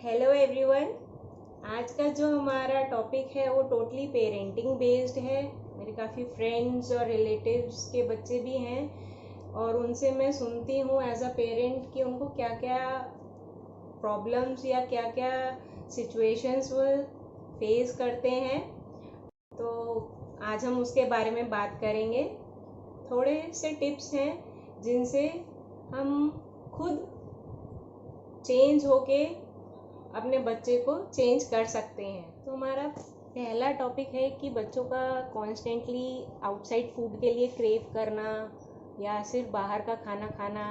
Hello everyone. आज का जो हमारा टॉपिक है वो टोटली पेरेंटिंग बेस्ड है। मेरे काफ़ी फ्रेंड्स और रिलेटिव्स के बच्चे भी हैं और उनसे मैं सुनती हूँ एज अ पेरेंट कि उनको क्या क्या प्रॉब्लम्स या क्या क्या सिचुएशंस वो फेस करते हैं। तो आज हम उसके बारे में बात करेंगे। थोड़े से टिप्स हैं जिनसे हम खुद चेंज होके अपने बच्चे को चेंज कर सकते हैं। तो हमारा पहला टॉपिक है कि बच्चों का कॉन्स्टेंटली आउटसाइड फूड के लिए क्रेव करना या सिर्फ बाहर का खाना खाना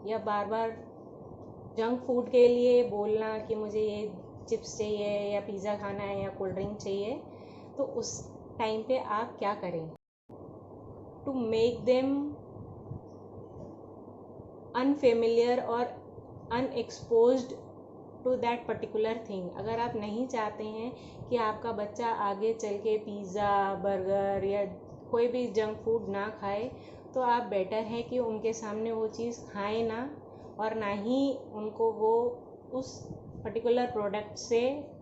या बार बार जंक फूड के लिए बोलना कि मुझे ये चिप्स चाहिए या पिज़्ज़ा खाना है या कोल्ड ड्रिंक चाहिए। तो उस टाइम पे आप क्या करें टू मेक देम अनफेमिलियर और unexposed to that particular thing. अगर आप नहीं चाहते हैं कि आपका बच्चा आगे चल के पिज़्ज़ा बर्गर या कोई भी जंक फूड ना खाए, तो आप बेटर है कि उनके सामने वो चीज़ खाएं ना, और ना ही उनको वो उस पर्टिकुलर प्रोडक्ट से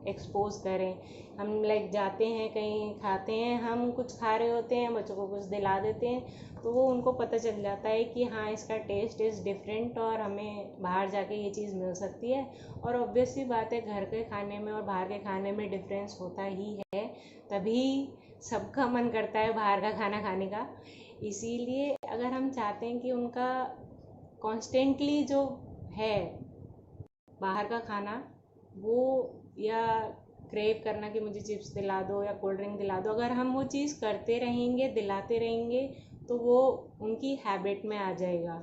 एक्सपोज करें। हम जाते हैं कहीं खाते हैं, हम कुछ खा रहे होते हैं, बच्चों को कुछ दिला देते हैं तो वो उनको पता चल जाता है कि हाँ इसका टेस्ट इज़ डिफरेंट और हमें बाहर जाके ये चीज़ मिल सकती है। और ऑब्वियस सी बात है, घर के खाने में और बाहर के खाने में डिफरेंस होता ही है, तभी सबका मन करता है बाहर का खाना खाने का। इसीलिए अगर हम चाहते हैं कि उनका कॉन्स्टेंटली जो है बाहर का खाना वो, या क्रेव करना कि मुझे चिप्स दिला दो या कोल्ड ड्रिंक दिला दो, अगर हम वो चीज़ करते रहेंगे दिलाते रहेंगे तो वो उनकी हैबिट में आ जाएगा।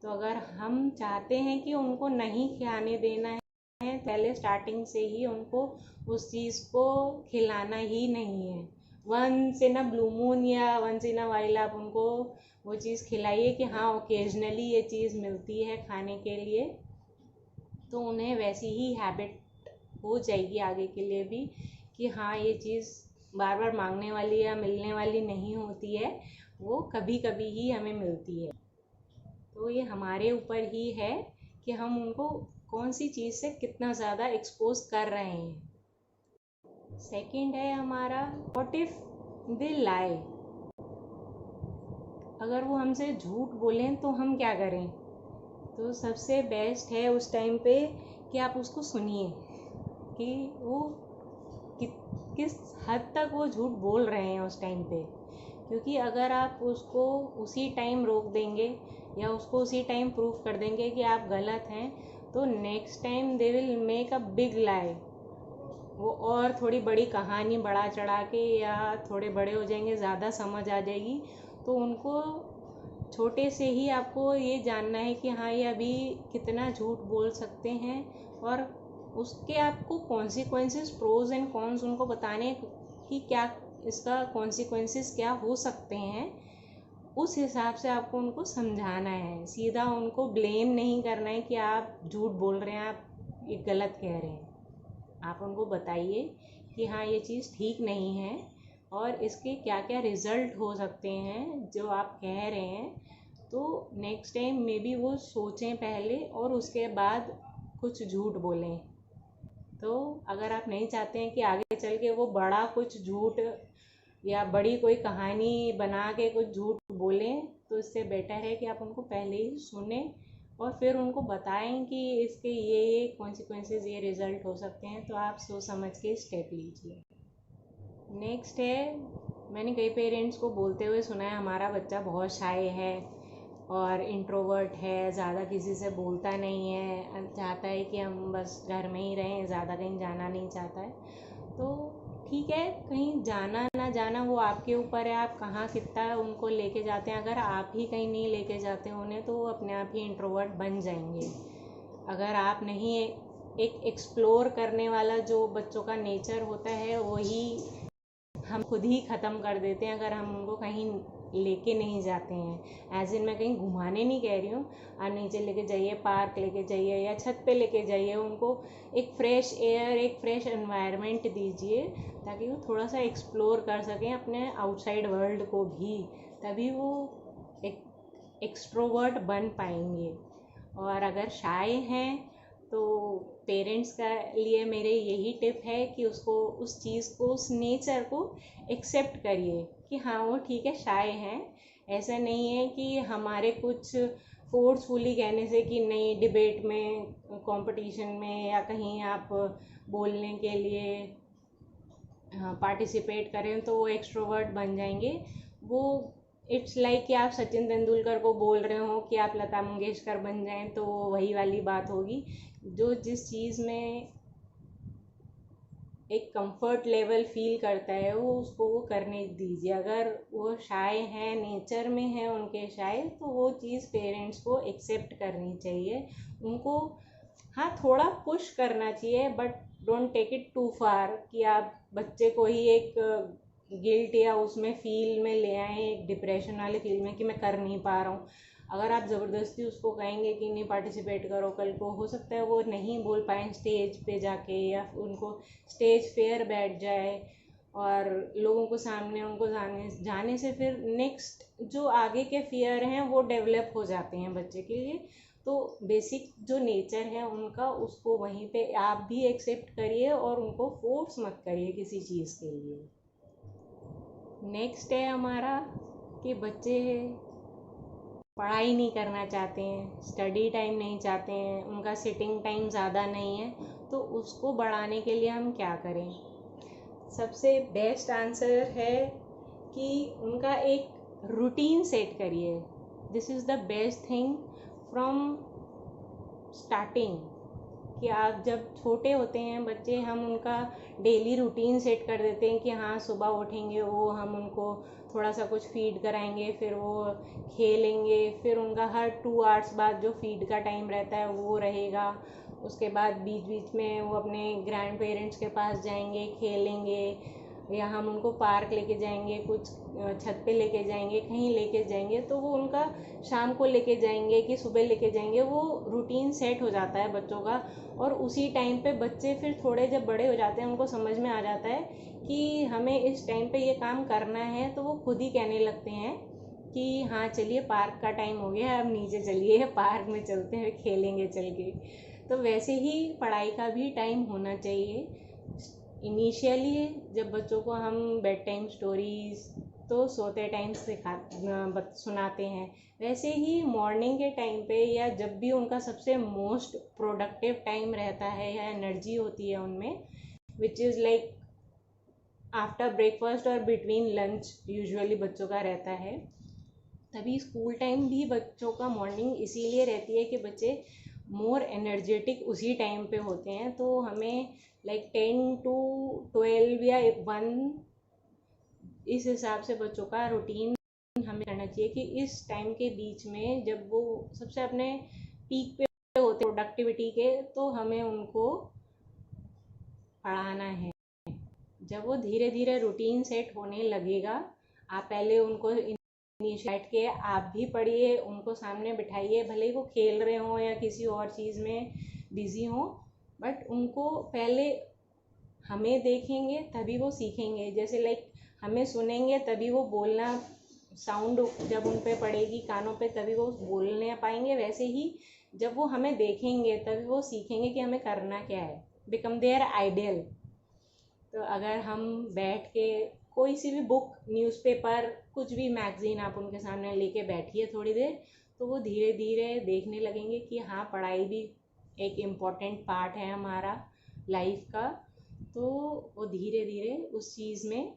तो अगर हम चाहते हैं कि उनको नहीं खाने देना है, पहले स्टार्टिंग से ही उनको उस चीज़ को खिलाना ही नहीं है। Once in a blue moon या वंस इन अ वाइल आप उनको वो चीज़ खिलाइए कि हाँ ओकेजनली ये चीज़ मिलती है खाने के लिए, तो उन्हें वैसी ही हैबिट हो जाएगी आगे के लिए भी कि हाँ ये चीज़ बार बार मांगने वाली या मिलने वाली नहीं होती है, वो कभी कभी ही हमें मिलती है। तो ये हमारे ऊपर ही है कि हम उनको कौन सी चीज़ से कितना ज़्यादा एक्सपोज कर रहे हैं। सेकंड है हमारा व्हाट इफ दे लाई। अगर वो हमसे झूठ बोलें तो हम क्या करें। तो सबसे बेस्ट है उस टाइम पे कि आप उसको सुनिए कि वो किस हद तक वो झूठ बोल रहे हैं उस टाइम पे। क्योंकि अगर आप उसको उसी टाइम रोक देंगे या उसको उसी टाइम प्रूव कर देंगे कि आप गलत हैं, तो next time they will make a big lie. वो और थोड़ी बड़ी कहानी बढ़ा चढ़ा के या थोड़े बड़े हो जाएंगे, ज़्यादा समझ आ जाएगी, तो उनको छोटे से ही आपको ये जानना है कि हाँ ये अभी कितना झूठ बोल सकते हैं, और उसके आपको कॉन्सिक्वेंसेस प्रोज एंड कॉन्स उनको बताने कि क्या इसका कॉन्सिक्वेंसेस क्या हो सकते हैं। उस हिसाब से आपको उनको समझाना है, सीधा उनको ब्लेम नहीं करना है कि आप झूठ बोल रहे हैं, आप ये गलत कह रहे हैं। आप उनको बताइए कि हाँ ये चीज़ ठीक नहीं है और इसके क्या क्या रिज़ल्ट हो सकते हैं जो आप कह रहे हैं। तो नेक्स्ट टाइम मे बी वो सोचें पहले और उसके बाद कुछ झूठ बोलें। तो अगर आप नहीं चाहते हैं कि आगे चल के वो बड़ा कुछ झूठ या बड़ी कोई कहानी बना के कुछ झूठ बोलें, तो इससे बेटर है कि आप उनको पहले ही सुने और फिर उनको बताएं कि इसके ये कॉन्सिक्वेंसेस ये रिज़ल्ट हो सकते हैं, तो आप सोच समझ के स्टेप लीजिए। नेक्स्ट है, मैंने कई पेरेंट्स को बोलते हुए सुना है हमारा बच्चा बहुत शाय है और इंट्रोवर्ट है, ज़्यादा किसी से बोलता नहीं है, चाहता है कि हम बस घर में ही रहें, ज़्यादा कहीं जाना नहीं चाहता है। तो ठीक है, कहीं जाना ना जाना वो आपके ऊपर है, आप कहाँ कितना उनको लेके जाते हैं। अगर आप ही कहीं नहीं लेके जाते उन्हें तो वो अपने आप ही इंट्रोवर्ट बन जाएंगे। अगर आप नहीं एक एक्सप्लोर करने वाला जो बच्चों का नेचर होता है वही हम खुद ही ख़त्म कर देते हैं अगर हम उनको कहीं लेके नहीं जाते हैं। एज इन मैं कहीं घुमाने नहीं कह रही हूँ, आप नीचे लेके जाइए, पार्क लेके जाइए या छत पे लेके जाइए, उनको एक फ्रेश एयर एक फ्रेश एनवायरनमेंट दीजिए ताकि वो थोड़ा सा एक्सप्लोर कर सकें अपने आउटसाइड वर्ल्ड को भी, तभी वो एक एक्सट्रोवर्ट बन पाएंगे। और अगर शाय हैं तो पेरेंट्स का लिए मेरे यही टिप है कि उसको उस चीज़ को, उस नेचर को एक्सेप्ट करिए कि हाँ वो ठीक है, शाय हैं। ऐसा नहीं है कि हमारे कुछ फोर्सफुली कहने से कि नहीं, डिबेट में, कंपटीशन में या कहीं आप बोलने के लिए पार्टिसिपेट करें तो वो एक्सट्रोवर्ट बन जाएंगे। वो इट्स लाइक कि आप सचिन तेंदुलकर को बोल रहे हो कि आप लता मंगेशकर बन जाएं, तो वही वाली बात होगी। जो जिस चीज़ में एक कंफर्ट लेवल फील करता है वो उसको वो करने दीजिए। अगर वो शाय हैं, नेचर में है उनके शाय, तो वो चीज़ पेरेंट्स को एक्सेप्ट करनी चाहिए। उनको हाँ थोड़ा पुश करना चाहिए, but don't take it too far कि आप बच्चे को ही एक गिल्ट या उसमें फील में ले आए, एक डिप्रेशन वाले फील में कि मैं कर नहीं पा रहा हूँ। अगर आप ज़बरदस्ती उसको कहेंगे कि नहीं पार्टिसिपेट करो, कल को हो सकता है वो नहीं बोल पाएँ स्टेज पे जाके, या उनको स्टेज फेयर बैठ जाए और लोगों को सामने उनको जाने से फिर नेक्स्ट जो आगे के फियर हैं वो डेवलप हो जाते हैं बच्चे के लिए। तो बेसिक जो नेचर है उनका, उसको वहीं पे आप भी एक्सेप्ट करिए और उनको फोर्स मत करिए किसी चीज़ के लिए। नेक्स्ट है हमारा कि बच्चे पढ़ाई नहीं करना चाहते हैं, स्टडी टाइम नहीं चाहते हैं, उनका सिटिंग टाइम ज़्यादा नहीं है, तो उसको बढ़ाने के लिए हम क्या करें? सबसे बेस्ट आंसर है कि उनका एक रूटीन सेट करिए। This is the best thing from starting. कि आप जब छोटे होते हैं बच्चे, हम उनका डेली रूटीन सेट कर देते हैं कि हाँ सुबह उठेंगे, वो हम उनको थोड़ा सा कुछ फीड कराएंगे, फिर वो खेलेंगे, फिर उनका हर 2 आवर्स बाद जो फीड का टाइम रहता है वो रहेगा। उसके बाद बीच बीच में वो अपने ग्रैंड पेरेंट्स के पास जाएंगे, खेलेंगे, या हम उनको पार्क लेके जाएंगे, कुछ छत पे लेके जाएंगे, कहीं लेके जाएंगे, तो वो उनका शाम को लेके जाएंगे कि सुबह लेके जाएंगे, वो रूटीन सेट हो जाता है बच्चों का। और उसी टाइम पे बच्चे फिर थोड़े जब बड़े हो जाते हैं, उनको समझ में आ जाता है कि हमें इस टाइम पे ये काम करना है, तो वो खुद ही कहने लगते हैं कि हाँ चलिए पार्क का टाइम हो गया, अब नीचे चलिए पार्क में चलते हैं, खेलेंगे चल के। तो वैसे ही पढ़ाई का भी टाइम होना चाहिए। इनिशियली जब बच्चों को हम बेड टाइम स्टोरीज तो सोते टाइम सुनाते हैं, वैसे ही मॉर्निंग के टाइम पे या जब भी उनका सबसे मोस्ट प्रोडक्टिव टाइम रहता है या एनर्जी होती है उनमें, which is like after breakfast और बिटवीन लंच यूजुअली बच्चों का रहता है, तभी स्कूल टाइम भी बच्चों का मॉर्निंग इसीलिए रहती है कि बच्चे मोर एनर्जेटिक उसी टाइम पे होते हैं। तो हमें लाइक 10 to 12 या 1 इस हिसाब से बच्चों का रूटीन हमें करना चाहिए कि इस टाइम के बीच में जब वो सबसे अपने पीक पे होते प्रोडक्टिविटी के, तो हमें उनको पढ़ाना है। जब वो धीरे धीरे रूटीन सेट होने लगेगा, आप पहले उनको बैठ के आप भी पढ़िए, उनको सामने बिठाइए, भले ही वो खेल रहे हों या किसी और चीज़ में बिजी हों, बट उनको पहले हमें देखेंगे तभी वो सीखेंगे। जैसे लाइक हमें सुनेंगे तभी वो बोलना, साउंड जब उन पे पड़ेगी कानों पे तभी वो बोलने पाएंगे, वैसे ही जब वो हमें देखेंगे तभी वो सीखेंगे कि हमें करना क्या है, बिकम देयर आइडियल। तो अगर हम बैठ के कोई सी भी बुक, न्यूज़पेपर, कुछ भी मैगज़ीन आप उनके सामने लेके बैठिए थोड़ी देर, तो वो धीरे धीरे देखने लगेंगे कि हाँ पढ़ाई भी एक इम्पॉर्टेंट पार्ट है हमारा लाइफ का। तो वो धीरे धीरे उस चीज़ में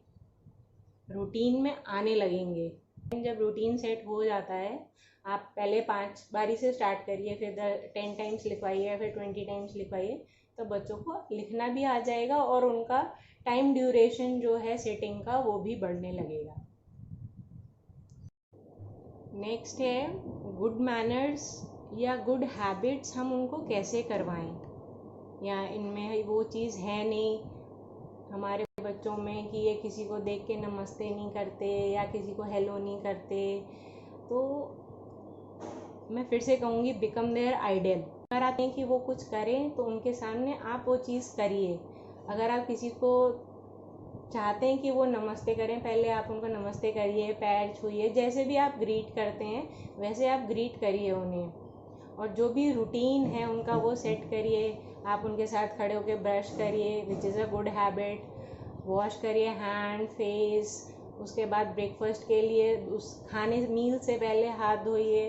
रूटीन में आने लगेंगे। जब रूटीन सेट हो जाता है, आप पहले 5 बारी से स्टार्ट करिए, फिर 10 टाइम्स लिखवाइए, फिर 20 टाइम्स लिखवाइए, तो बच्चों को लिखना भी आ जाएगा और उनका टाइम ड्यूरेशन जो है सेटिंग का वो भी बढ़ने लगेगा। नेक्स्ट है गुड मैनर्स या गुड हैबिट्स हम उनको कैसे करवाएं, या इनमें वो चीज़ है नहीं हमारे बच्चों में कि ये किसी को देख के नमस्ते नहीं करते या किसी को हेलो नहीं करते। तो मैं फिर से कहूँगी, बिकम देयर आइडियल। अगर आप हैं कि वो कुछ करें तो उनके सामने आप वो चीज़ करिए। अगर आप किसी को चाहते हैं कि वो नमस्ते करें, पहले आप उनको नमस्ते करिए, पैर छूइए, जैसे भी आप ग्रीट करते हैं वैसे आप ग्रीट करिए उन्हें। और जो भी रूटीन है उनका वो सेट करिए। आप उनके साथ खड़े होकर ब्रश करिए, which is a good habit. Wash करिए हैंड, फेस। उसके बाद ब्रेकफास्ट के लिए उस खाने मील से पहले हाथ धोइए,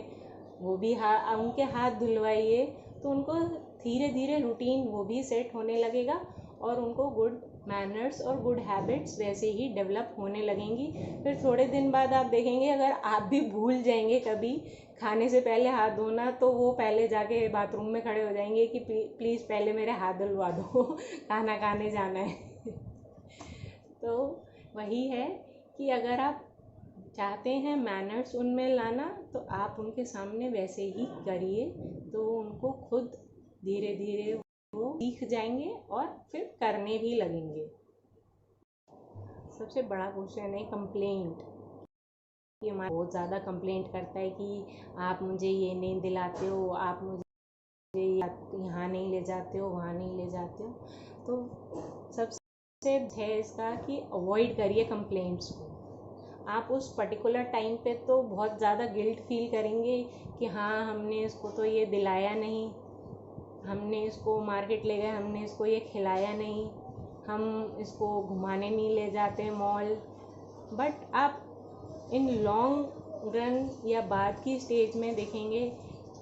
वो भी उनके हाथ धुलवाइए। तो उनको धीरे धीरे रूटीन वो भी सेट होने लगेगा और उनको गुड मैनर्स और गुड हैबिट्स वैसे ही डेवलप होने लगेंगी। फिर थोड़े दिन बाद आप देखेंगे अगर आप भी भूल जाएंगे कभी खाने से पहले हाथ धोना, तो वो पहले जाके बाथरूम में खड़े हो जाएंगे कि प्लीज़ पहले मेरे हाथ धुलवा दो खाना खाने जाना है तो वही है कि अगर आप चाहते हैं मैनर्स उनमें लाना, तो आप उनके सामने वैसे ही करिए, तो उनको खुद धीरे धीरे वो सीख जाएंगे और फिर करने भी लगेंगे। सबसे बड़ा क्वेश्चन है कंप्लेंट, कि हमारा बहुत ज़्यादा कंप्लेंट करता है कि आप मुझे ये नहीं दिलाते हो, आप मुझे यहाँ नहीं ले जाते हो, वहाँ नहीं ले जाते हो। तो सबसे है इसका कि अवॉइड करिए कंप्लेंट्स को। आप उस पर्टिकुलर टाइम पे तो बहुत ज़्यादा गिल्ट फील करेंगे कि हाँ हमने इसको तो ये दिलाया नहीं, हमने इसको मार्केट ले गए, हमने इसको ये खिलाया नहीं, हम इसको घुमाने नहीं ले जाते मॉल। बट आप इन लॉन्ग रन या बाद की स्टेज में देखेंगे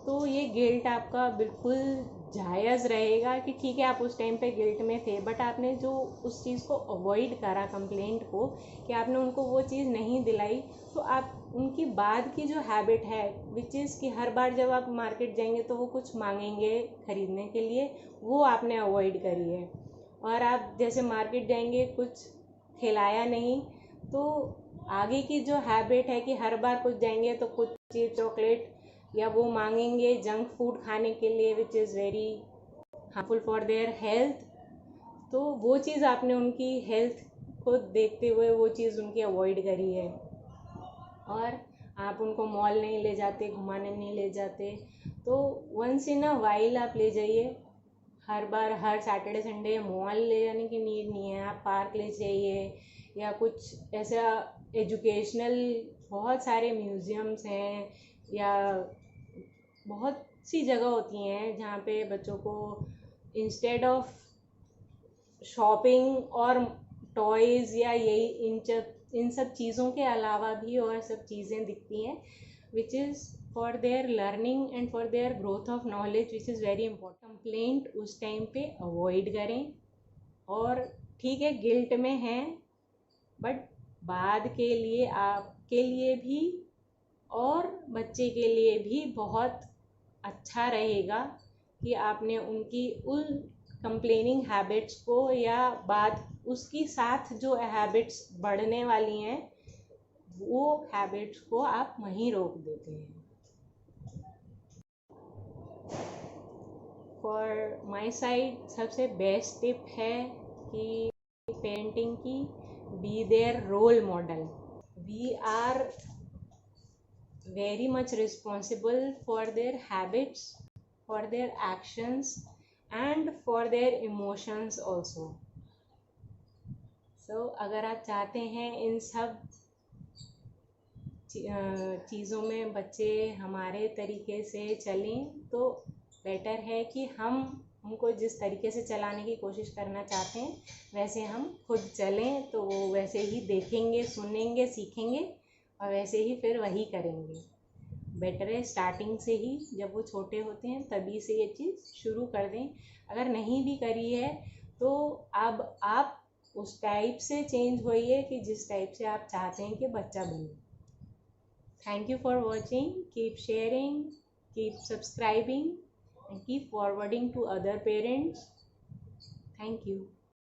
तो ये गिल्ट आपका बिल्कुल जायज़ रहेगा कि ठीक है आप उस टाइम पे गिल्ट में थे, बट आपने जो उस चीज़ को अवॉइड करा कंप्लेंट को, कि आपने उनको वो चीज़ नहीं दिलाई, तो आप उनकी बाद की जो हैबिट है विच इज़ कि हर बार जब आप मार्केट जाएंगे तो वो कुछ मांगेंगे ख़रीदने के लिए, वो आपने अवॉइड करी है। और आप जैसे मार्केट जाएंगे कुछ खिलाया नहीं, तो आगे की जो हैबिट है कि हर बार कुछ जाएंगे तो कुछ चीज़ चॉकलेट या वो मांगेंगे जंक फूड खाने के लिए which is very harmful for their health, तो वो चीज़ आपने उनकी हेल्थ को देखते हुए वो चीज़ उनकी अवॉइड करी है। और आप उनको मॉल नहीं ले जाते, घुमाने नहीं ले जाते, तो वंस इन अ वाइल आप ले जाइए। हर बार हर सैटरडे संडे मॉल ले जाने की नीड नहीं है, आप पार्क ले जाइए या कुछ ऐसा एजुकेशनल, बहुत सारे म्यूज़ियम्स हैं या बहुत सी जगह होती हैं जहाँ पे बच्चों को इंस्टेड ऑफ शॉपिंग और टॉयज़ या यही इन सब चीज़ों के अलावा भी और सब चीज़ें दिखती हैं which is for their learning and for their growth of knowledge, which is very important. Complaint उस टाइम पे अवॉइड करें, और ठीक है गिल्ट में हैं, बट बाद के लिए आपके लिए भी और बच्चे के लिए भी बहुत अच्छा रहेगा कि आपने उनकी उन कंप्लेनिंग हैबिट्स को या बाद उसकी साथ जो हैबिट्स बढ़ने वाली हैं वो हैबिट्स को आप वहीं रोक देते हैं। फॉर माई साइड सबसे बेस्ट टिप है कि पेरेंटिंग की, be there role model. We are very much responsible for their habits, for their actions and for their emotions also. So अगर आप चाहते हैं इन सब चीज़ों में बच्चे हमारे तरीके से चलें, तो बेटर है कि हम उनको जिस तरीके से चलाने की कोशिश करना चाहते हैं वैसे हम खुद चलें, तो वो वैसे ही देखेंगे, सुनेंगे, सीखेंगे और वैसे ही फिर वही करेंगे। बेटर है स्टार्टिंग से ही, जब वो छोटे होते हैं तभी से ये चीज़ शुरू कर दें। अगर नहीं भी करी है तो अब आप उस टाइप से चेंज होइए कि जिस टाइप से आप चाहते हैं कि बच्चा बने। Thank you for watching, keep sharing, keep subscribing and keep forwarding to other parents. Thank you.